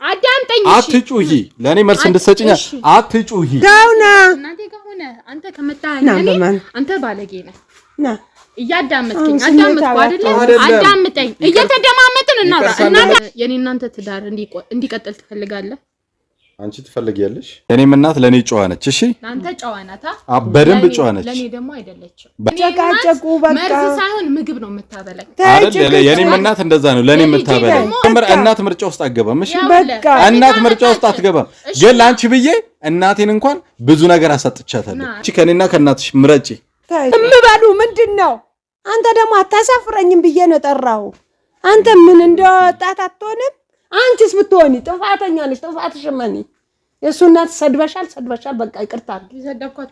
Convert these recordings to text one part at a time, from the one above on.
አዳምጠኝ አትጩሂ ለኔ መልስ እንድትሰጪኝ አትጩሂ ዳውና እናንተ ከሆነ አንተ ከመጣኸኝ አንተ ባለጌ ነህ ና እያዳመጥከኝ አዳመጥኩ አይደል አዳምጠኝ እየተደማመጥን እናንተ የኔ እናንተ ትዳር እንዲቀጥል ትፈልጋለህ አንቺ ትፈልጊያለሽ እኔም እናት ለኔ ጨዋ ነች እሺ አንተ ጨዋ ናታ በደንብ ጨዋ ነች ለኔ ደግሞ አይደለችም ጨቃጨቁ በቃ መርዝ ሳይሆን ምግብ ነው የምታበላኝ አይደል የኔም እናት እንደዛ ነው ለኔ የምታበላኝ እናት ምርጫ ውስጥ አትገባም እሺ በቃ እናት ምርጫ ውስጥ አትገባም ግን ላንቺ ብዬ እናቴን እንኳን ብዙ ነገር አሳጥቻታለሁ እቺ ከኔና ከናትሽ ምረጪ እምበሉ ምንድነው አንተ ደግሞ አታሳፍረኝም ብዬ ነው ጠራው አንተ ምን እንደወጣት አትሆንም አንቺስ ብትሆኒ ጥፋተኛ ነሽ ጥፋትሽ ማን የሱ እናት ሰድበሻል በቃ ይቅርታ ይሰደብኳት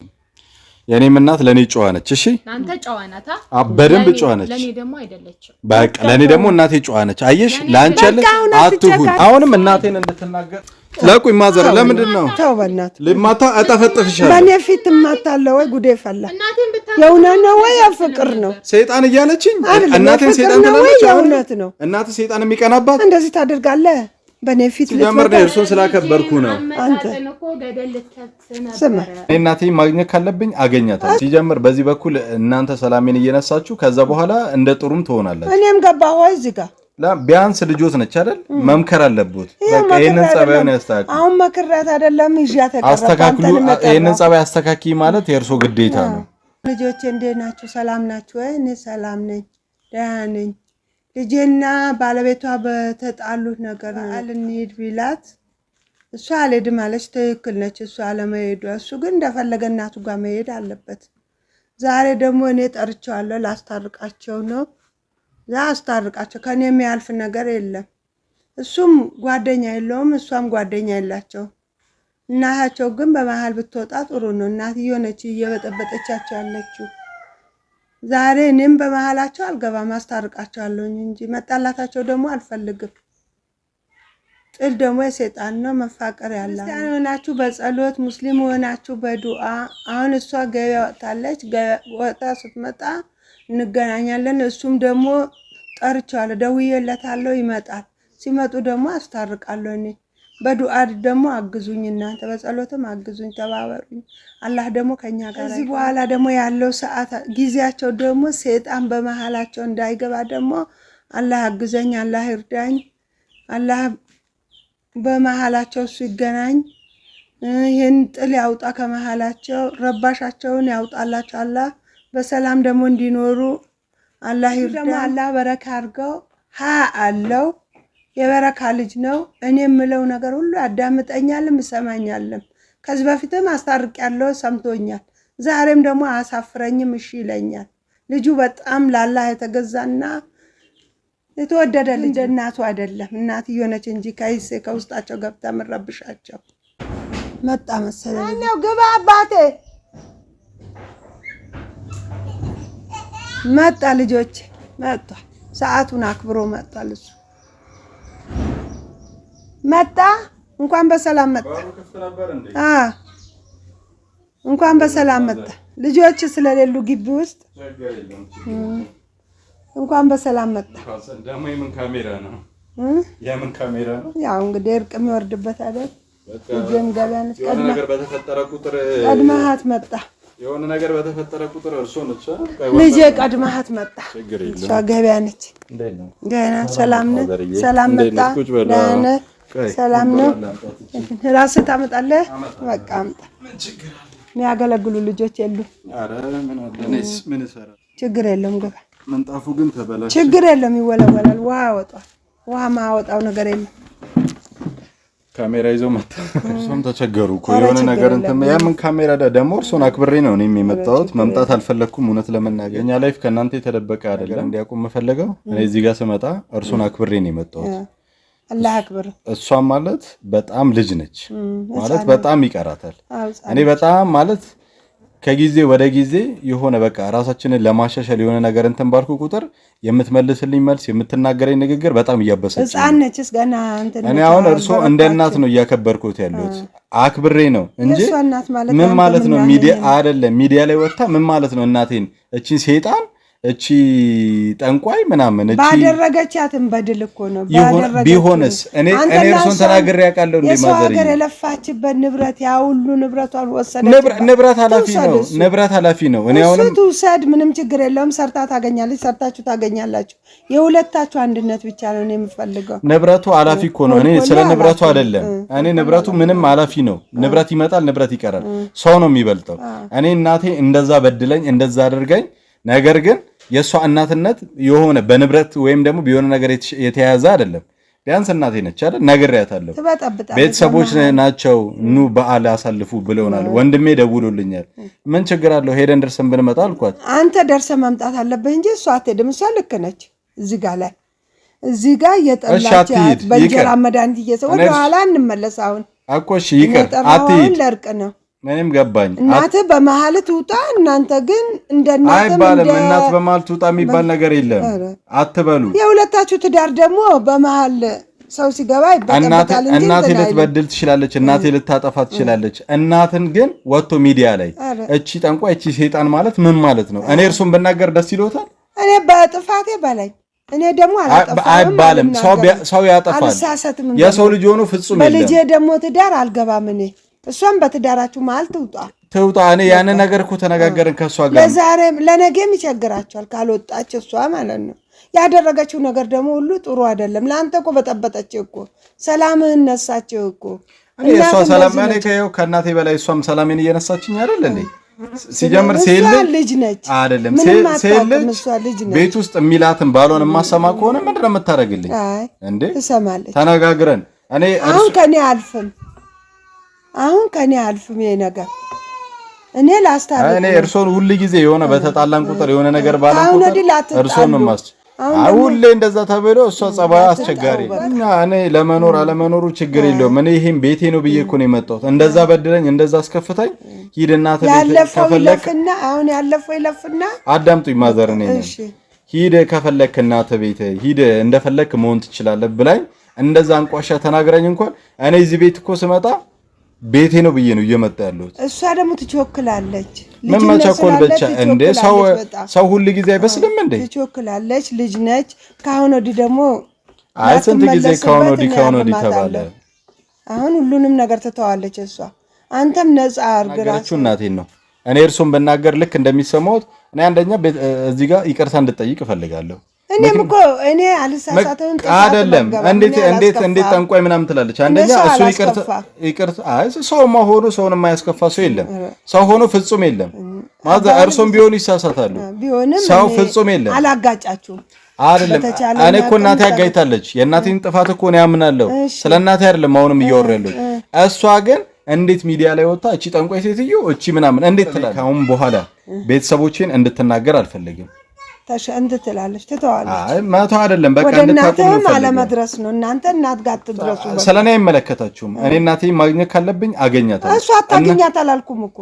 የኔም እናት ለኔ ጨዋ ነች እሺ አንተ ጨዋ ናታ በደንብ ጨዋ ነች ለኔ ደግሞ አይደለችም በቃ ለኔ ደግሞ እናቴ ጨዋ ነች አየሽ ላንቺ ያለ አትሁን አሁንም እናቴን እንድትናገር ለቁይ ማዘር ለምንድን ነው ተው በእናት ልማታ አጣፈጥፍሻለሁ በኔ ፊት ማታለው ወይ ጉዴ ፈላ የውነት ነው ወይ ፍቅር ነው ሰይጣን እያለችኝ እናቴን ሰይጣን ትላለች የውነት ነው እናቴ ሰይጣን የሚቀናባት እንደዚህ ታደርጋለህ በኔ ፊት ጀመር ነው እርሱን ስላከበርኩ ነው አንተ እኮ ገደልከት ነበር እናቴ ማግኘት ካለብኝ አገኛታለሁ ሲጀምር በዚህ በኩል እናንተ ሰላሜን እየነሳችሁ ከዛ በኋላ እንደ ጥሩም ትሆናላችሁ እኔም ገባሁ እዚህ ጋር ቢያንስ ልጆት ነች አይደል መምከር አለበት በቃ ይሄንን ጸባዩን ያስተካክሉ አሁን መከራት አይደለም ይያ ተቀረፈ አስተካክሉ ይሄንን ጸባይ አስተካኪ ማለት የእርሶ ግዴታ ነው ልጆቼ እንዴናችሁ ሰላም ናችሁ እኔ ሰላም ነኝ ደህና ነኝ ልጄና ባለቤቷ በተጣሉት ነገር አልንሄድ ቢላት እሷ አልሄድም አለች ትክክል ነች እሷ አለመሄዷ እሱ ግን እንደፈለገ እናቱ ጋር መሄድ አለበት ዛሬ ደግሞ እኔ ጠርቻለሁ ላስታርቃቸው ነው ላስታርቃቸው ከኔ የሚያልፍ ነገር የለም እሱም ጓደኛ የለውም እሷም ጓደኛ የላቸው እናታቸው ግን በመሃል ብትወጣ ጥሩ ነው እናትየው ነች እየበጠበጠቻቸው ያለችው ዛሬ እኔም በመሃላቸው አልገባም አስታርቃቸዋለሁ እንጂ መጣላታቸው ደግሞ አልፈልግም ጥል ደግሞ የሰይጣን ነው መፋቀር ያለ ክርስቲያን ሆናችሁ በጸሎት ሙስሊም ሆናችሁ በዱዓ አሁን እሷ ገበያ ወጣለች ወጣ ስትመጣ እንገናኛለን እሱም ደግሞ ጠርቻለሁ ደውዬለታለሁ ይመጣል ሲመጡ ደግሞ አስታርቃለሁ እኔ በዱዓ ደግሞ አግዙኝ እናንተ በጸሎትም አግዙኝ ተባበሩኝ አላህ ደግሞ ከኛ ጋር እዚህ በኋላ ደግሞ ያለው ሰዓት ጊዜያቸው ደግሞ ሰይጣን በመሃላቸው እንዳይገባ ደግሞ አላህ አግዘኝ አላህ ይርዳኝ አላህ በመሃላቸው ሲገናኝ ይሄን ጥል ያውጣ ከመሃላቸው ረባሻቸውን ያውጣላቸው አላህ በሰላም ደግሞ እንዲኖሩ አላህ ይርዳ አላህ በረካ አርገው አለው የበረካ ልጅ ነው እኔ የምለው ነገር ሁሉ ያዳምጠኛልም ይሰማኛልም ከዚህ በፊትም አስታርቅ ያለው ሰምቶኛል ዛሬም ደግሞ አሳፍረኝም እሺ ይለኛል ልጁ በጣም ላላህ የተገዛና የተወደደ ልጅ እናቱ አይደለም እናትየው ነች እንጂ ከይሴ ከውስጣቸው ገብታ ምረብሻቸው መጣ መሰለኝ ነው ግባ አባቴ መጣ ልጆች መጣ ሰዓቱን አክብሮ መጣል እሱ መጣ እንኳን በሰላም መጣ እንኳን በሰላም መጣ ልጆች ስለሌሉ ግቢ ውስጥ እንኳን በሰላም መጣ ደሞ የምን ካሜራ ነው ያው እንግዲህ እርቅ የሚወርድበት አይደል ልጅም ገበያንስ ቀድመሃት መጣ የሆነ ነገር በተፈጠረ ቁጥር እርሶ ነች ልጅ ቀድመሃት መጣ እሷ ገበያ ነች ገና ሰላም ነህ ሰላም መጣ ደህና ሰላም ነው ራስህ ታመጣለህ በቃ አምጣ የሚያገለግሉ ልጆች የሉ አረ ምን አለነስ ምን ሰራ ችግር የለም ገባ መንጣፉ ግን ተበላሽ ችግር የለም ይወለወላል ውሃ ያወጣል ውሃ ማወጣው ነገር የለም ካሜራ ይዘው መጣ እርሶም ተቸገሩ እኮ የሆነ ነገር እንትን ያምን ካሜራ ደግሞ እርሶን አክብሬ ነው እኔ የመጣሁት መምጣት አልፈለኩም እውነት ለመናገር እኛ ላይፍ ከናንተ የተደበቀ አይደለም እንዲያቆም መፈለገው እኔ እዚህ ጋር ስመጣ እርሶን አክብሬ ነው የመጣሁት አላህ አክብር እሷ ማለት በጣም ልጅ ነች ማለት በጣም ይቀራታል እኔ በጣም ማለት ከጊዜ ወደ ጊዜ የሆነ በቃ ራሳችንን ለማሻሻል የሆነ ነገር እንትን ባልኩ ቁጥር የምትመልስልኝ መልስ የምትናገረኝ ንግግር በጣም እያበሰች ህፃን ነችስ ገና እንትን እኔ አሁን እርሶ እንደ እናት ነው እያከበርኩት ያለሁት አክብሬ ነው እንጂ ምን ማለት ነው ሚዲያ አይደለም ሚዲያ ላይ ወጣ ምን ማለት ነው እናቴን እቺን ሰይጣን እቺ ጠንቋይ ምናምን እቺ ባደረገቻትም በድል እኮ ነው ቢሆንስ እኔ እርሶን ተናግሬ ያውቃለሁ እንዴ ማዘር የሰው የለፋችበት ንብረት ያ ሁሉ ንብረቷን ወሰደች ንብረት ኃላፊ ነው እኔ አሁንም ትውሰድ ምንም ችግር የለውም ሰርታ ታገኛለች ሰርታችሁ ታገኛላችሁ የሁለታችሁ አንድነት ብቻ ነው እኔ የምፈልገው ንብረቱ ኃላፊ እኮ ነው እኔ ስለ ንብረቱ አይደለም እኔ ንብረቱ ምንም ኃላፊ ነው ንብረት ይመጣል ንብረት ይቀራል ሰው ነው የሚበልጠው እኔ እናቴ እንደዛ በድለኝ እንደዛ አድርገኝ ነገር ግን የሷ እናትነት የሆነ በንብረት ወይም ደግሞ ቢሆነ ነገር የተያያዘ አይደለም ቢያንስ እናቴ ነች አይደል ነግሬያታለሁ ቤተሰቦች ናቸው ኑ በዓል አሳልፉ ብለውናል ወንድሜ ደውሎልኛል ምን ችግር አለው ሄደን ደርሰን ብንመጣ አልኳት አንተ ደርሰህ መምጣት አለብህ እንጂ እሷ አትሄድም እሷ ልክ ነች እዚህ ጋር የጠላች በእንጀራ መድኃኒት እየሰው ወደ ኋላ እንመለስ አሁን አቆሽ ይቅር አትሄድ ለርቅ ነው ምንም ገባኝ እናት በመሃል ትውጣ እናንተ ግን እንደናንተ አይባልም እናት በመሃል ትውጣ የሚባል ነገር የለም አትበሉ የሁለታችሁ ትዳር ደግሞ በመሃል ሰው ሲገባ ይበቀበታል እንጂ እናቴ ልትበድል ትችላለች እናቴ ልታጠፋ ትችላለች እናትን ግን ወጥቶ ሚዲያ ላይ እቺ ጠንቋይ እቺ ሰይጣን ማለት ምን ማለት ነው እኔ እርሱን ብናገር ደስ ይሎታል እኔ በጥፋቴ በላይ እኔ ደግሞ አላጠፋም አይባልም ሰው ያጠፋል የሰው ልጅ ሆኖ ፍጹም የለም በልጄ ደግሞ ትዳር አልገባም እኔ እሷም በትዳራችሁ መሃል ትውጣ እኔ ያን ነገር እኮ ተነጋገርን ከሷ ጋር ለዛሬም ለነገም ይቸግራቸዋል ካልወጣች እሷ ማለት ነው ያደረገችው ነገር ደግሞ ሁሉ ጥሩ አይደለም ለአንተ እኮ በጠበጠች እኮ ሰላምህን ነሳቸው እኮ እሷ ሰላም ማኔ ከእናቴ በላይ እሷም ሰላሜን እየነሳችኝ አይደል እንዴ ሲጀምር ሴል ልጅ ነች አይደለም ሴል ልጅ ቤት ውስጥ የሚላትን ባሎን ማሰማ ከሆነ ምንድነው የምታረግልኝ እንዴ ትሰማለች ተነጋግረን አሁን ከኔ አልፍም ይሄ ነገር እኔ ላስታርቅ እኔ እርሶን ሁሉ ጊዜ የሆነ በተጣላን ቁጥር የሆነ ነገር ባላን ቁጥር እርሶን ነው ማስ ሁሌ እንደዛ ተብሎ እሷ ጸባይ አስቸጋሪ እኔ ለመኖር አለመኖሩ ችግር የለውም እኔ ይሄን ቤቴ ነው ብዬ እኮ ነው የመጣሁት እንደዛ በድለኝ እንደዛ አስከፍታኝ ሂድና ከፈለክና አሁን ያለፈው ይለፍና አዳምጡኝ ማዘር ነኝ ሂድ ከፈለክና ተቤተ ሂድ እንደፈለክ መሆን ትችላለህ ብላኝ እንደዛ አንቋሻ ተናግረኝ እንኳን እኔ እዚህ ቤት እኮ ስመጣ ቤቴ ነው ብዬ ነው እየመጣ ያለሁት እሷ ደግሞ ትቾክላለች ምን መቸኮል ብቻ እንደ ሰው ሁሉ ጊዜ አይበስልም እንዴ ትቾክላለች ልጅ ነች ካሁን ወዲህ ደግሞ ስንት ጊዜ ካሁን ወዲህ ተባለ አሁን ሁሉንም ነገር ትተዋለች እሷ አንተም ነፃ አርግራችሁ እናቴን ነው እኔ እርሱን በናገር ልክ እንደሚሰማውት እኔ አንደኛ እዚህ ጋር ይቅርታ እንድጠይቅ እፈልጋለሁ እኔም እኮ እኔ አልሳሳተውን አይደለም እንዴት ጠንቋይ ምናምን ትላለች አንደኛ እሱ ይቅርታ ሰው ሆኖ ሰውን የማያስከፋ ሰው የለም ሰው ሆኖ ፍጹም የለም ማለት እርሶም ቢሆኑ ይሳሳታሉ ሰው ፍጹም የለም አላጋጫችሁም አይደለም እኔ እኮ እናቴ አጋይታለች የእናቴን ጥፋት እኮ ነው ያምናለሁ ስለ እናቴ አይደለም አሁንም እያወራለሁ እሷ ግን እንዴት ሚዲያ ላይ ወጣ እቺ ጠንቋይ ሴትዮ እቺ ምናምን እንዴት ትላለች አሁን በኋላ ቤተሰቦቼን እንድትናገር አልፈልግም ተሸንት ትላለች ትተዋለች ማታ አይደለም በቃ እንድታቆም ነው አለመድረስ ነው እናንተ እናት ጋር ትድረሱ ስለኔ አይመለከታችሁም እኔ እናቴ ማግኘት ካለብኝ አገኛታለሁ እሷ አታገኛት አላልኩም እኮ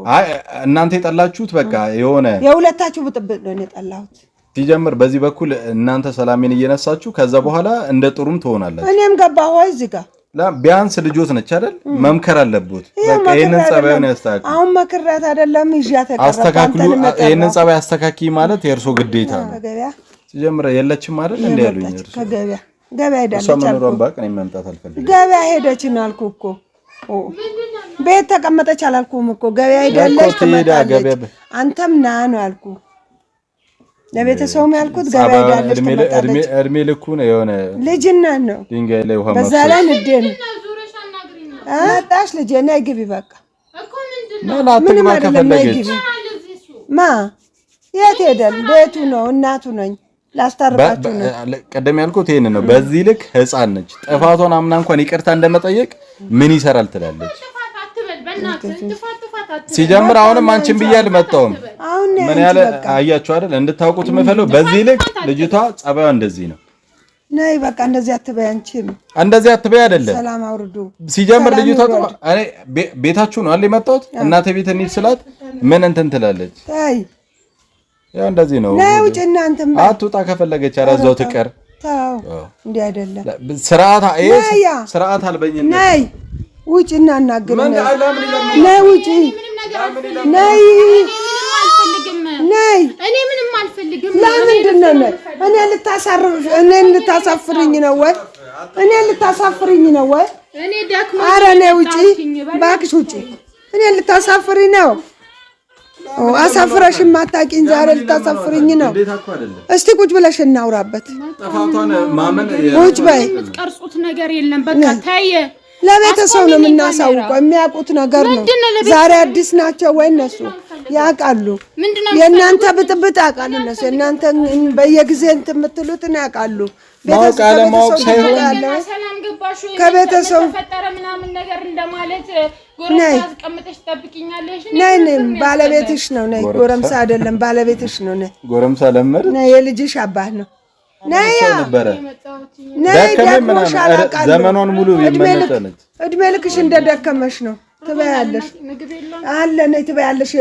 እናንተ የጠላችሁት በቃ የሆነ የሁለታችሁ ብጥብጥ ነው የጠላሁት ሲጀምር በዚህ በኩል እናንተ ሰላሜን እየነሳችሁ ከዛ በኋላ እንደ ጥሩም ትሆናላችሁ እኔም ገባሁ ወይ እዚህ ጋር ቢያንስ ልጆት ነች አይደል መምከር አለበት በቃ ይሄንን ጸባዩን ያስተካክሉ አሁን መከራት አይደለም ይያተ አስተካክሉ ይሄንን ጸባይ አስተካኪ ማለት የእርሶ ግዴታ ነው ሲጀምር የለችም አይደል እንደ ያሉኝ እርሶ ገበያ ሄዳለች ሰሞኑን ባቅ ነው መምጣት አልፈልግም ገበያ ሄደች አልኩ እኮ ቤት ተቀመጠች አላልኩም እኮ ገበያ ሄዳለች ተመጣጣለች አንተም ና ነው ያልኩ ለቤተሰቡም ያልኩት ገበያ ሄዳለች ተመጣጣለች እድሜ ልኩ ነው የሆነ ልጅና ነው ድንጋይ ላይ ውሃ በዛ ላይ ንዴን አጣሽ ልጄ ነይ ግቢ በቃ እኮ ምንድነው ምን ከፈለገች ማ የት ሄደል ቤቱ ነው እናቱ ነኝ ላስታርቃችሁ ነው ቀደም ያልኩት ይሄን ነው በዚህ ልክ ህፃን ነች ጥፋቷን አምና እንኳን ይቅርታ እንደመጠየቅ ምን ይሰራል ትላለች ሲጀምር አሁንም አንቺን ብያል መጣውም ምን ያለ አያችሁ አይደል እንድታውቁት የምፈልገው በዚህ ልክ ልጅቷ ጸባዩ እንደዚህ ነው ነይ በቃ እንደዚህ አትበይ አንቺም እንደዚህ አትበይ አይደለም ሰላም አውርዱ ሲጀምር ልጅቷ እኔ ቤታችሁ ነው አይደል የመጣሁት እናቴ ቤት እንሂድ ስላት ምን እንትን ትላለች አይ ያው እንደዚህ ነው ነይ ውጭ እናንተም አትውጣ ከፈለገች አራዛው ትቀር ታው እንዴ አይደለም ስርዓት አልበኝነት ነይ ውጭ እና እናገር ነይ ውጭ ነይ ነይ እኔ ምንም አልፈልግም ለምንድን ነው እኔ ልታሳፍሪኝ ነው ወይ እኔ ልታሳፍሪኝ ነው ወይ እኔ ደክሞ ኧረ ነይ ውጪ እባክሽ ውጪ እኔ ልታሳፍሪኝ ነው አሳፍረሽ ማታቂኝ ዛሬ ልታሳፍሪኝ ነው እስቲ ቁጭ ብለሽ እናውራበት ጥፋቷን ማመን ቁጭ በይ የምትቀርጹት ነገር የለም በቃ ታየ ለቤተሰብ ነው የምናሳውቀው የሚያውቁት ነገር ነው ዛሬ አዲስ ናቸው ወይ እነሱ ያውቃሉ የእናንተ ብጥብጥ ያውቃሉ እነሱ የእናንተ በየጊዜ እንትን የምትሉትን ያውቃሉ ማወቅ አለማወቅ ሳይሆን ሰላም ገባሽ ወይ ከቤተሰብ ተፈጠረ ምናምን ነገር እንደማለት ጎረምሳ አስቀምጠሽ ትጠብቂኛለሽ ነይ ባለቤትሽ ነው ነይ ጎረምሳ አይደለም ባለቤትሽ ነው ነይ ጎረምሳ ለመድ ነይ የልጅሽ አባት ነው ነይ ነበረ ደከመሽ አላውቃለሁ ዘመኗን ሙሉ የመነጠለች እድሜ ልክሽ እንደደከመሽ ነው ትበያለሽ አለ ነይ ትበያለሽ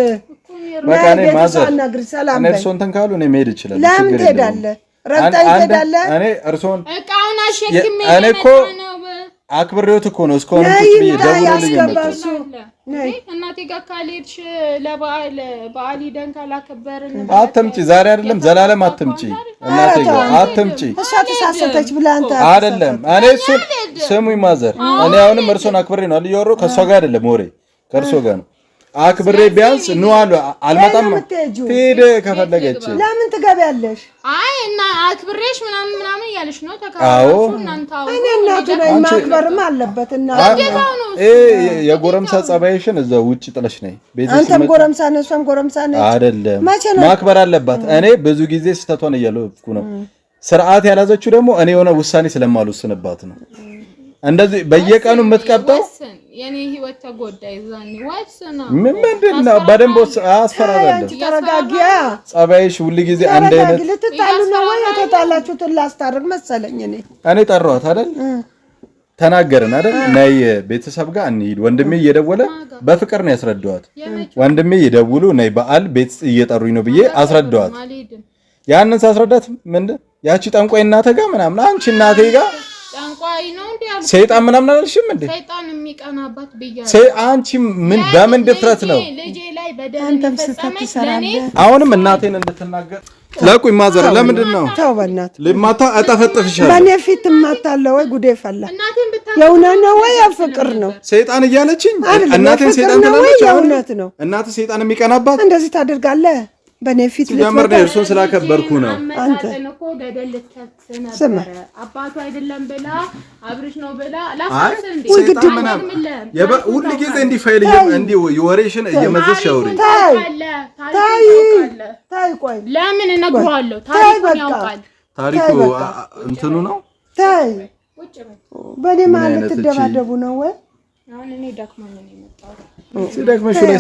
በቃ ነይ ማዘር ሰላም እኔ እርሶን ተንካሉ እኔ መሄድ ይችላል ለምን ትሄዳለህ ረግጠኝ ትሄዳለህ እኔ እርሶን እቃውን አሸክሜ እኔ እኮ አክብሬዎት እኮ ነው እስካሁን ደውሎልኝ ነይ እናቴ ጋር ካልሄድሽ ለበዓል ሂደን ካላከበርን አትምጪ ዛሬ አይደለም ዘላለም አትምጪ እናቴ ጋር አትምጪ እሷ ተሳሰተች ብላ አንተ አይደለም እኔ እሱን ስሙኝ ማዘር እኔ አሁንም እርሶን አክብሬ ነው አልየወረው ከሷ ጋር አይደለም ወሬ ከእርሶ ጋር ነው አክብሬ ቢያንስ ነው አልመጣም ትሄድ ከፈለገች ለምን ትገቢያለሽ አይ እና አክብሬሽ ምናምን ያለሽ ነው ተካራው እናንተው እኔ እናቱ ነኝ ማክበርም አለበት እና የጎረምሳ ጸባይሽን እዛው ውጪ ጥለሽ ነይ አንተም ጎረምሳ ነህ እሷም ጎረምሳ ነች አይደለም ማክበር አለባት እኔ ብዙ ጊዜ ስተቷን እያለፍኩ ነው ስርዓት ያላዘችው ደግሞ እኔ የሆነ ውሳኔ ስለማልወስንባት ነው እንደዚህ በየቀኑ የምትቀብጠው የኔ ህይወት ተጎዳ ይዛኒ ወስና ምንድነው በደንብ አስፈራራለሁ ተረጋጊያ ጸባይሽ ሁሉ ጊዜ አንድ አይነት ልትጣሉ ነው ወይ ተጣላችሁትን ላስታርቅ መሰለኝ እኔ ጠራኋት አይደል ተናገርን አይደል ነይ ቤተሰብ ጋር እንሂድ ወንድሜ እየደወለ በፍቅር ነው ያስረዳዋት ወንድሜ ይደውሉ ነይ በዓል ቤት እየጠሩኝ ነው ብዬ አስረዳዋት ያንን ሳስረዳት ምንድን ያቺ ጠንቋይ እናተ ጋር ምናምን አንቺ እናቴ ጋር ጠንቋይ ነው እንዴ ሰይጣን ምናምን አልሽም እንዴ ሰይጣን የሚቀናባት በያ አንቺ ምን በምን ድፍረት ነው ልጄ ላይ በደም ተፈጸመ አሁንም እናቴን እንድትናገር ለቁኝ ማዘር ለምንድን ነው ተው በእናትህ ልማታ አጠፈጥፍሻለሁ በኔ ፊት ማታለው ወይ ጉዴ ፈላ የእውነት ነው ወይ ፍቅር ነው ሰይጣን እያለችኝ እናቴን ሰይጣን ትላለች የእውነት ነው እናቴ ሰይጣን የሚቀናባት እንደዚህ ታደርጋለህ በኔ ፊት ለምር ነው እርሶን ስላከበርኩ ነው አንተ እኮ ገደል ልትከት ነበር አባቱ አይደለም ብላ አብርሽ ነው ብላ ላሳስ እንዴ ሁሉ ጊዜ እንዲ ፋይል እንዲ ወሬሽን እየመዘሽ ያውሪ ታይ ቆይ ለምን እነግረዋለሁ ታሪኩን ያውቃል ታሪኩ እንትኑ ነው ታይ በኔ ማለት ተደባደቡ ነው ወይ አሁን እኔ ዳክማኝ ነው የመጣው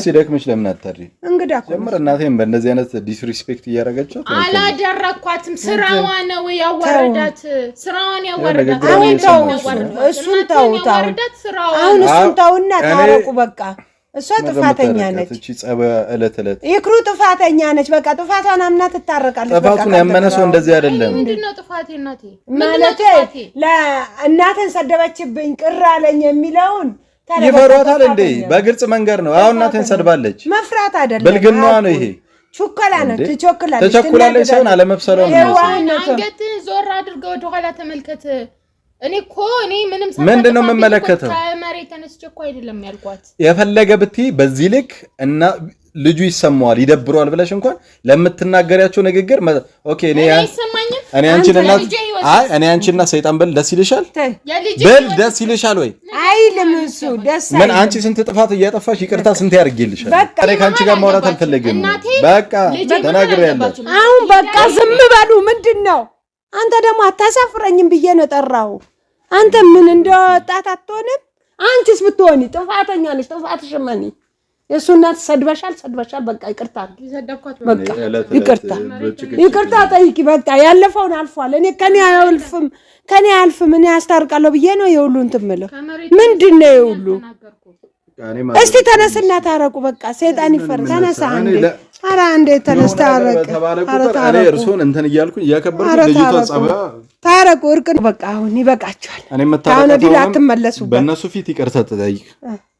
ሲደክመሽ ለምን አታሪ እንግዳ ጀምር እናቴን በእንደዚህ አይነት ዲስሪስፔክት እያደረገችው አላደረኳትም ስራዋ ነው ያወረዳት ስራዋን ያወረዳት እሱን ተውት አሁን እሱን ተውና ታረቁ በቃ እሷ ጥፋተኛ ነች እቺ ጸባ እለት ይክሩ ጥፋተኛ ነች በቃ ጥፋቷን አምና ትታረቃለች በቃ ጥፋቱን ያመነሰው እንደዚህ አይደለም ምንድነው ጥፋቴ እናቴ ማለት ለእናቴን ሰደበችብኝ ቅር አለኝ የሚለውን ይፈሯታል እንዴ በግልጽ መንገር ነው አሁን እናቴን ሰድባለች መፍራት አይደለም በልግናዋ ነው ይሄ ቹከላ ነች ተቸኩላለች ሳይሆን አለመብሰለው ነው አንገትን ዞር አድርገው ወደ ኋላ ተመልከት እኔ ምንም ምንድነው መመለከተው መሬት ተነስቼ እኮ አይደለም ያልኳት የፈለገ ብትይ በዚህ ልክ እና ልጁ ይሰማዋል ይደብረዋል ብለሽ እንኳን ለምትናገሪያቸው ንግግር ኦኬ እኔ አንቺና ሰይጣን በል ደስ ይልሻል በል ደስ ይልሻል ወይ አይልም እሱ ደስ ምን አንቺ ስንት ጥፋት እያጠፋሽ ይቅርታ ስንት ያርግልሻል እኔ ካንቺ ጋር ማውራት አልፈልግም በቃ ተናግሬያለሁ አሁን በቃ ዝም በሉ ምንድነው አንተ ደግሞ አታሳፍረኝም ብዬ ነው ጠራው አንተ ምን እንደወጣት አትሆንም አንቺስ ብትሆኒ ጥፋተኛ ነሽ ጥፋትሽ ማን የሱ እናት ሰድበሻል በቃ ይቅርታ በቃ ይቅርታ ጠይቂ በቃ ያለፈውን አልፏል እኔ ከኔ አልፍም እኔ አስታርቃለሁ ብዬ ነው የሁሉ እንትምለው ምንድነው የሁሉ እስቲ ተነስና ታረቁ በቃ ሰይጣን ይፈርስ ተነሳ አንዴ አራ አንዴ ተነስ ታረቅ አረ እርሶን እንትን እያልኩኝ ያከበርኩ ልጅቷ ጸባ ታረቁ እርቅ በቃ አሁን ይበቃቸዋል እኔ መታረቅ አትመለሱ በእነሱ ፊት ይቅርታ ተጠይቅ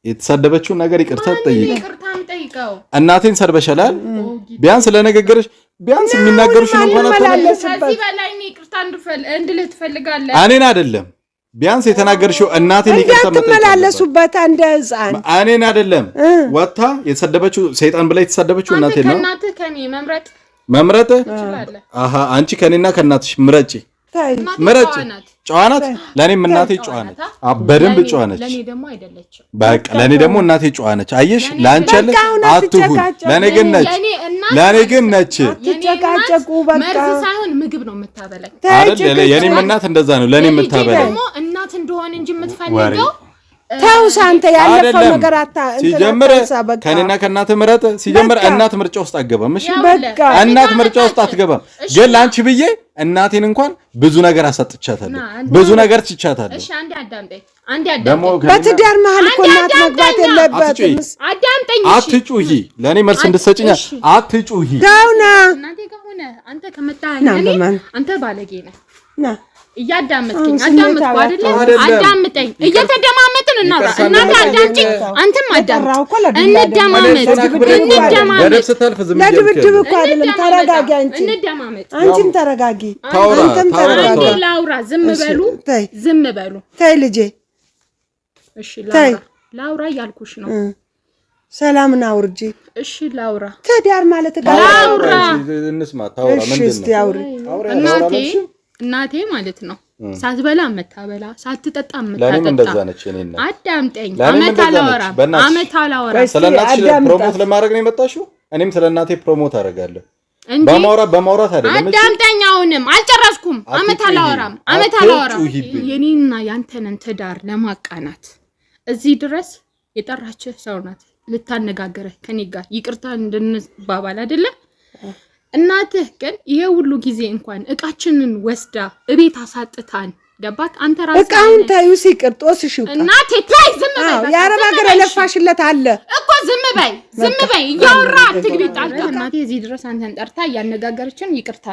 የተሳደበችው ነገር ይቅርታ ተጠይቅ ይቅርታም እናቴን ሰርበሻላል ቢያንስ ለነገርሽ ቢያንስ የሚናገሩሽን እንኳን ከዚህ በላይ ይቅርታ እንድልህ ትፈልጋለህ እኔን አይደለም ቢያንስ የተናገርሽው እናቴን ይቅርታ መተላለሱበት እንደ ህፃን እኔን አይደለም ወጣ የተሰደበችው ሰይጣን ብላ የተሰደበችው እናቴን ነው ከእናትህ ከኔ መምረጥ አሃ አንቺ ከኔና ከእናትሽ ምረጭ ጨዋናት ለኔም እናቴ ጨዋናት በደንብ ጨዋነች ለኔ ደግሞ አይደለችም በቃ ለኔ ደግሞ እናቴ ጨዋነች አየሽ ላንቺ ያለ አትሁን ለኔ ግን ነች ተጨቃጨቁ በቃ መርዝ ሳይሆን ምግብ ነው የምታበላኝ አይደል የኔም እናት እንደዛ ነው ለኔ የምታበላኝ ደግሞ እናት እንደሆነ እንጂ የምትፈልገው ታውስ አንተ ያለፈው ነገር ሲጀምር ከኔና ከእናት ምረጥ ሲጀምር እናት ምርጫ ውስጥ አትገባም እሺ በቃ እናት ምርጫ ውስጥ አትገባም ግን ላንቺ ብዬ እናቴን እንኳን ብዙ ነገር አሰጥቻታለሁ ብዙ ነገር ትቻታለሁ እሺ አንዴ አዳምጠኝ በትዳር መሀል እኮ እናት መግባት የለበትም አዳምጠኝ አትጩሂ ለኔ መልስ እንድትሰጪኝ አትጩሂ ታውና እናቴ ጋር ሆነ አንተ ከመጣኸኝ አንተ ባለጌ ነህ ና እያዳመጥከኝ አዳመጥኩ አይደል አዳምጠኝ እየተደማመጥን እናውራ እናቴ አዳምጪ አንተም አዳምጥ እንደማመጥ ለድብድብ እኮ አይደለም ተረጋጊ አንቺም ተረጋጊ አንተም ተረጋጊ ላውራ ዝም በሉ ተይ ልጄ እሺ ላውራ እያልኩሽ ነው ሰላምና አውርጂ እሺ ላውራ ትዳር ማለት ላውራ እንስማ ታውራ ምንድነው እናቴ ማለት ነው ሳትበላ መታበላ ሳትጠጣ መታጠጣ አዳምጠኝ አመት አላወራም ስለናትሽ ፕሮሞት ለማድረግ ነው የመጣሽው እኔም ስለናቴ ፕሮሞት አደርጋለሁ በማውራት አይደለም አዳምጠኝ አሁንም አልጨረስኩም አመት አላወራም የኔና ያንተን ትዳር ለማቃናት እዚህ ድረስ የጠራችህ ሰው ናት ልታነጋግረህ ከኔ ጋር ይቅርታ እንድንባባል አይደለ እናትህ ግን ይሄ ሁሉ ጊዜ እንኳን እቃችንን ወስዳ እቤት አሳጥታን ገባክ አንተ ራስህ እቃውን ታዩ ሲቅርጦስ ሽውጣ እናቴ ታይ ዝም በይ ያረባ ገረ ለፋሽለት አለ እኮ ዝም በይ ያውራ ትግቢጣል እናቴ እዚህ ድረስ አንተን ጠርታ ያነጋገረችን ይቅርታ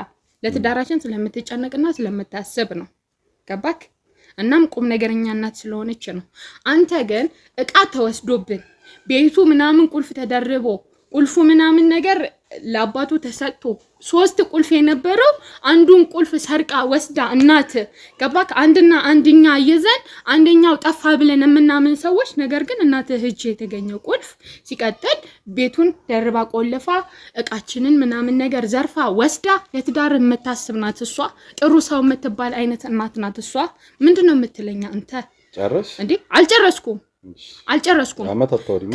ለትዳራችን ስለምትጨነቅና ስለምታስብ ነው ገባክ እናም ቁም ነገረኛ እናት ስለሆነች ነው አንተ ግን እቃ ተወስዶብን ቤቱ ምናምን ቁልፍ ተደርቦ ቁልፉ ምናምን ነገር ለአባቱ ተሰጥቶ 3 ቁልፍ የነበረው አንዱን ቁልፍ ሰርቃ ወስዳ እናት ገባክ አንደኛ ይዘን አንደኛው ጠፋ ብለን የምናምን ሰዎች ነገር ግን እናት እጅ የተገኘው ቁልፍ ሲቀጥል ቤቱን ደርባ ቆልፋ እቃችንን ምናምን ነገር ዘርፋ ወስዳ ለትዳር የምታስብ ናት እሷ ጥሩ ሰው የምትባል አይነት እናት ናት እሷ ምንድነው የምትለኛ አንተ ጨረስ እንዴ አልጨረስኩም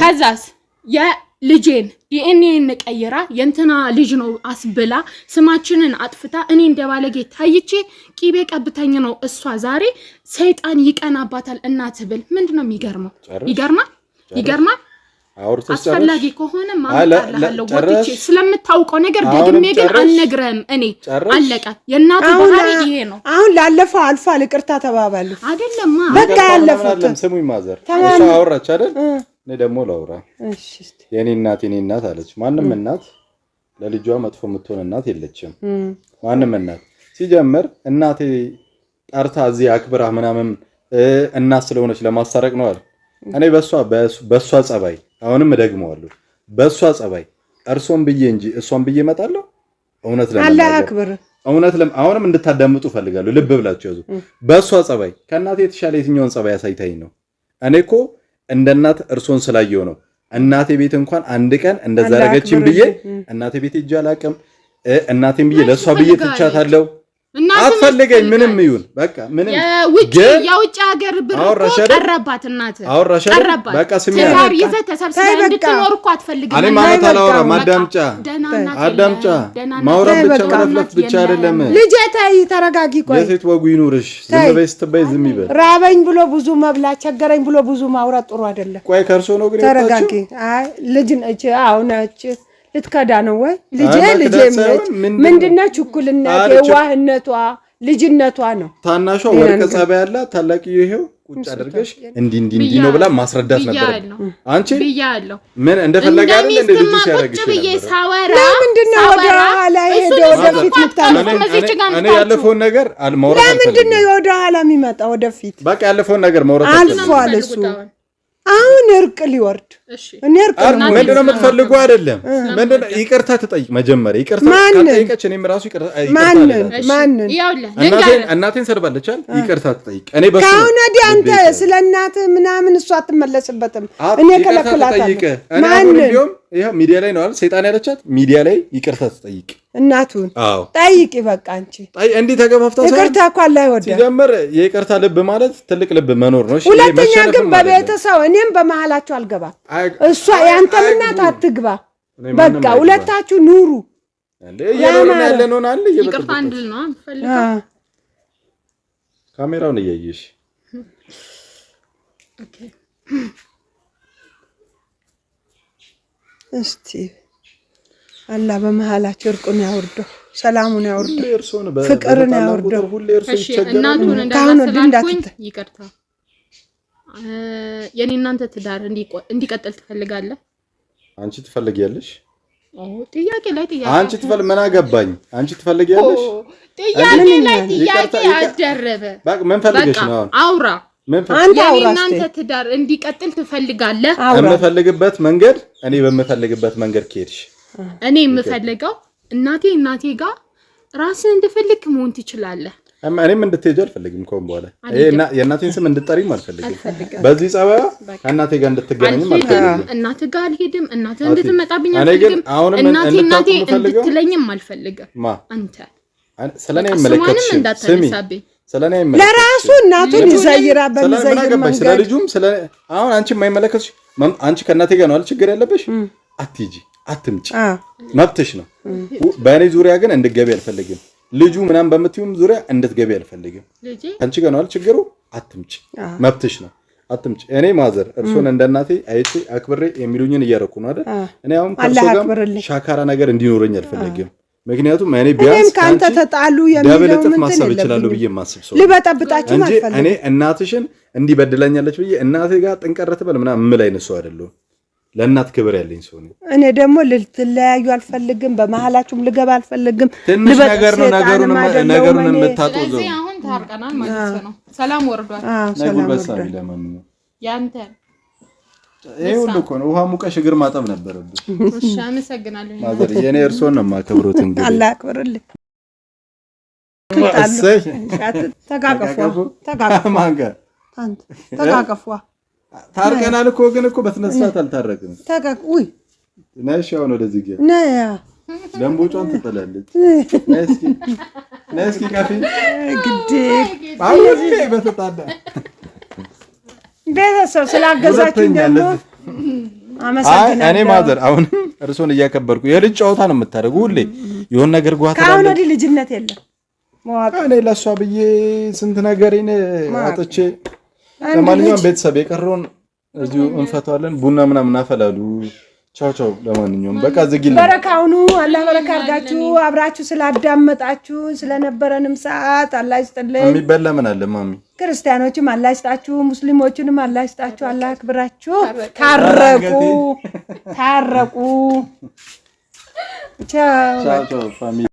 ከዛስ ልጄን ዲኤንኤን ቀይራ የንተና ልጅ ነው አስብላ ስማችንን አጥፍታ እኔ እንደባለጌ ታይቼ ቂቤ ቀብተኝ ነው እሷ ዛሬ ሰይጣን ይቀናባታል እናት ብል ምንድነው የሚገርመው ይገርማ አስፈላጊ ከሆነ ማምጣለሁ ወጥቼ ስለምታውቀው ነገር ደግሜ ግን አልነግረም እኔ አለቀ የእናቱ ባህሪ ይሄ ነው አሁን ላለፈው አልፋ ይቅርታ ተባባሉ አይደለም በቃ ያለፈው ስሙኝ ማዘር እሷ አወራች አይደል እኔ ደግሞ ላውራ እሺ የኔ እናት አለች ማንንም እናት ለልጇ መጥፎ የምትሆን እናት የለችም ማንንም እናት ሲጀምር እናቴ ጠርታ እዚህ አክብራ ምናምን እናት ስለሆነች ለማሳረቅ ነው አይደል እኔ በሷ ጸባይ አሁንም ደግመዋለሁ በሷ ጸባይ እርሶን ብዬ እንጂ እሷን ብዬ መጣለሁ እውነት አላህ አክብር አሁንም እንድታዳምጡ ፈልጋለሁ ልብ ብላችሁ ያዙ በሷ ጸባይ ከእናቴ የተሻለ የትኛውን ጸባይ ያሳይታኝ ነው እኔኮ እንደናት እርሶን ስላየው ነው እናቴ ቤት እንኳን አንድ ቀን እንደዛ ረገችም ብዬ እናቴ ቤት ሄጄ አላቀም እናቴን ብዬ ለሷ ብዬ ትቻታለሁ አትፈልገኝ ምንም ይሁን በቃ ምንም የውጭ ሀገር ብር ቀረባት እናት ቀረባት በቃ ስሚ ታሪ ይዘህ ተሰብስበህ እንድትኖር እኮ አትፈልግም እኔ ማለት አላወራም አዳምጫ ማውራት ብቻ መለፍለፍ ብቻ አይደለም ልጄ ታይ ተረጋጊ ቆይ የሴት ወጉ ይኑርሽ ዝም በይ ስትበይ ዝም ይበል ራበኝ ብሎ ብዙ መብላ ቸገረኝ ብሎ ብዙ ማውራት ጥሩ አይደለም ቆይ ከርሶ ነው ግን ተረጋጊ አይ ልጅ ነች አሁንች ልትከዳ ነው ወይ ልጄ ምንድነው ችኩልነት የዋህነቷ ልጅነቷ ነው ታናሿ ወርቀ ጸባይ ያላት ታላቂው ይሄው ቁጭ አድርገሽ እንዲ ነው ብላ ማስረዳት ነበር አንቺ ብያለሁ ምን እንደፈለገ አይደል እንደ ልጅ ሲያረግሽ ለምንድነው ወደ ኋላ ሄዶ ወደፊት ይታመጣ እኔ ያለፈውን ነገር አልማውራት ለምንድነው ወደ ኋላ የሚመጣ ወደፊት በቃ ያለፈውን ነገር ማውራት አልፏል እሱ አሁን እርቅ ሊወርድ እኔ እርቅ ምንድነው የምትፈልጉ? አይደለም ምንድነው ይቅርታ ትጠይቅ መጀመሪያ። ይቅርታ ካጠየቀች እኔም ራሱ ይቅርታ ማንን እናቴን ሰርባለች አይደል? ይቅርታ ትጠይቅ። እኔ በሱ ካሁን ወዲህ አንተ ስለ እናትህ ምናምን እሷ አትመለስበትም። እኔ ከለከላታለሁ። ማንን ይሄ ሚዲያ ላይ ነው አይደል? ሰይጣን ያለቻት ሚዲያ ላይ ይቅርታ ትጠይቅ እናቱን። ጠይቂ በቃ አንቺ እንዲህ ተገፋፍታ ይቅርታ እኮ አላህ ይወዳል። ሲጀመር የይቅርታ ልብ ማለት ትልቅ ልብ መኖር ነው። እሺ ሁለተኛ ግን በቤተሰብ እኔም በመሃላችሁ አልገባም። እሷ ያንተም እናት አትግባ። በቃ ሁለታችሁ ኑሩ። ይቅርታ እንድል ነው ፈልገው። ካሜራውን እያየሽ ኦኬ እስቲ አላህ በመሃላችሁ እርቁን ያወርደው፣ ሰላሙን ያወርደው፣ ፍቅርን ያወርደው። እሺ እናቱን እንዳላልኩኝ ይቅርታ። የኔ እናንተ ትዳር እንዲቀጥል ትፈልጋለህ? አንቺ ትፈልጊያለሽ? ጥያቄ ላይ ጥያቄ አንቺ ምን አገባኝ? አንቺ ትፈልጊያለሽ? ጥያቄ ላይ ጥያቄ አደረበ። በቃ ምን ፈልገሽ ነው? አውራ አንተ አውራ። እናንተ ትዳር እንዲቀጥል ትፈልጋለህ? የምፈልግበት መንገድ እኔ በምፈልግበት መንገድ ከሄድሽ እኔ የምፈልገው እናቴ ጋር ራስን እንድፈልግ መሆን ትችላለህ። እኔም እንድትሄጂ አልፈልግም። ከሆነ በኋላ የእናቴን ስም እንድጠሪም አልፈልግም። በዚህ ጸባይ ከእናቴ ጋር እንድትገናኝም አልፈልግም። እናቴ ጋር አልሄድም። እናቴ እንድትመጣብኝ አልፈልግም። እናቴ እንድትለኝም አልፈልግም። አንተ ስለኔ አይመለከትሽም። እንዳታነሳብኝ ስለኔ ለራሱ እናቱን ይዘይራ በሚዘይር መንገድ ስለ ልጁም አሁን አንቺ የማይመለከትሽ አንቺ ከእናቴ ጋር ነው አይደል ችግር ያለብሽ? አትሂጂ፣ አትምጪ፣ መብትሽ ነው። በእኔ ዙሪያ ግን እንድትገቢ አልፈልግም። ልጁ ምናምን በምትዩም ዙሪያ እንድትገቢ አልፈልግም። አንቺ ጋር ነው አይደል ችግሩ? አትምጪ፣ መብትሽ ነው። አትምጪ። እኔ ማዘር እርሶን እንደ እናቴ አይቼ አክብሬ የሚሉኝን እያረኩ ነው አይደል? እኔ አሁን ከእርሶ ጋር ሻካራ ነገር እንዲኖረኝ አልፈልግም። ምክንያቱም እኔ ቢያንስ ካንተ ተጣሉ የሚለው ምን ማሰብ ይችላል ብዬ ማስብ ሰው ልበጠብጣችሁ ማለት ነው። እኔ እናትሽን እንዲበድለኛለች ብዬ እናቴ ጋር ጥንቀረት በል ምናምን ምን ላይ ነሱ አይደለም። ለእናት ክብር ያለኝ ሰው ነኝ። እኔ ደግሞ ልትለያዩ አልፈልግም። በመሃላችሁም ልገባ አልፈልግም። ትንሽ ነገር ነው ነገሩን የምታጦዘው። ስለዚህ አሁን ታርቀናል ማለት ነው። ሰላም ወርዷል። ሰላም ወርዷል። ለማንኛውም ያንተ ይሄ ሁሉ እኮ ነው። ውሃ ሙቀሽ እግር ማጠብ ነበረብሽ። እሺ አመሰግናለሁ። ማዘር የኔ እርሶን ነው የማከብሩት። እንግዲህ አላህ ያክብርልኝ። ተጋቀፉ ማንጋ አንተ ተጋቀፉ ታርቀናል እኮ ግን እኮ በስነ ስርዓት አልታረቅንም። ውይ ነሽ አሁን ወደዚህ ጋር ነያ ደምቦጫን ትጠላለች። ነስኪ ካፌ ግዴ አሁን በተጣዳ ቤተሰብ ስላገዛችሁኝ ደግሞ አመሰግናለሁ። እኔ ማዘር አሁን እርሶን እያከበርኩ የልጅ ጨዋታ ነው የምታደርጉ ሁሌ የሆነ ነገር ጓታ ካሁን ወዲህ ልጅነት የለም። እኔ ለሷ ብዬ ስንት ነገሬን አጥቼ ለማንኛውም ቤተሰብ የቀረውን እዚሁ እንፈታዋለን። ቡና ምናምን አፈላሉ። ቻው ቻው። ለማንኛውም በቃ ዝጊልኝ። በረካውኑ አላህ በረካ አድርጋችሁ አብራችሁ ስላዳመጣችሁ ስለነበረንም ሰዓት አላህ ይስጥልኝ። የሚበላ ምን አለ ማሚ? ክርስቲያኖችም አላህ ይስጣችሁ፣ ሙስሊሞችንም አላህ ይስጣችሁ። አላህ ያክብራችሁ። ታረቁ። ቻው ቻው ፋሚሊ